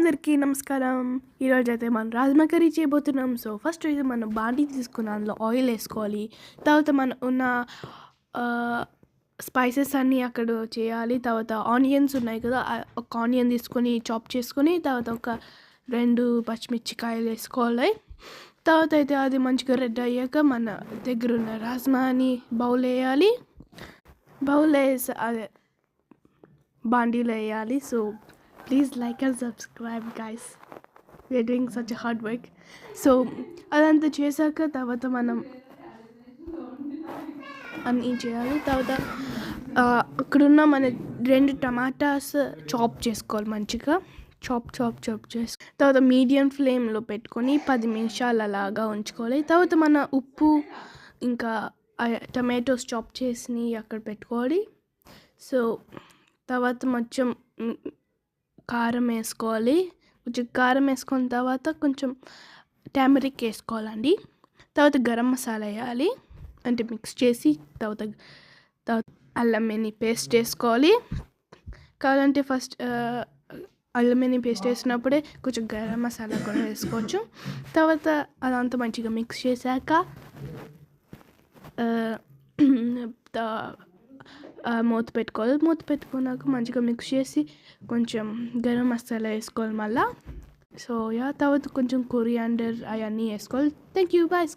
అందరికీ నమస్కారం. ఈరోజైతే మనం రాజ్మా కర్రీ చేయబోతున్నాం. సో ఫస్ట్ అయితే మనం బాండీ తీసుకుని అందులో ఆయిల్ వేసుకోవాలి. తర్వాత మన ఉన్న స్పైసెస్ అన్నీ అక్కడ చేయాలి. తర్వాత ఆనియన్స్ ఉన్నాయి కదా, ఒక ఆనియన్ తీసుకొని చాప్ చేసుకొని తర్వాత ఒక 2 పచ్చిమిర్చికాయలు వేసుకోవాలి. తర్వాత అయితే అది మంచిగా రెడ్ అయ్యాక మన దగ్గర ఉన్న రాజ్మాని బౌల్ వేయాలి. బౌల్ వేసి అదే బాండీలో వేయాలి. So please like and subscribe guys, we are doing such a hard work. So అదంతా చేశాక తర్వాత మనం అన్నీ చేయాలి. తర్వాత అక్కడున్న మన 2 టమాటాస్ చాప్ చేసుకోవాలి. మంచిగా చాప్ చేసి తర్వాత మీడియం ఫ్లేమ్లో పెట్టుకొని 10 నిమిషాలు అలాగా ఉంచుకోవాలి. తర్వాత మన ఉప్పు ఇంకా టమాటోస్ చాప్ చేసి అక్కడ పెట్టుకోవాలి. సో తర్వాత కొంచెం కారం వేసుకోవాలి. కొంచెం కారం వేసుకున్న తర్వాత కొంచెం టర్మరిక్ వేసుకోవాలండి. తర్వాత గరం మసాలా వేయాలి, అంటే మిక్స్ చేసి తర్వాత అల్లం వెల్లుల్లి పేస్ట్ వేసుకోవాలి. కావాలంటే ఫస్ట్ అల్లం వెల్లుల్లి పేస్ట్ వేసినప్పుడే కొంచెం గరం మసాలా కూడా వేసుకోవచ్చు. తర్వాత అదంతా మంచిగా మిక్స్ చేశాక మూత పెట్టుకోవాలి. మూత పెట్టుకున్నాక మంచిగా మిక్స్ చేసి కొంచెం గరం మసాలా వేసుకోవాలి మళ్ళీ. సో తర్వాత కొంచెం కొరియాండర్ అవన్నీ వేసుకోవాలి. Thank you bye.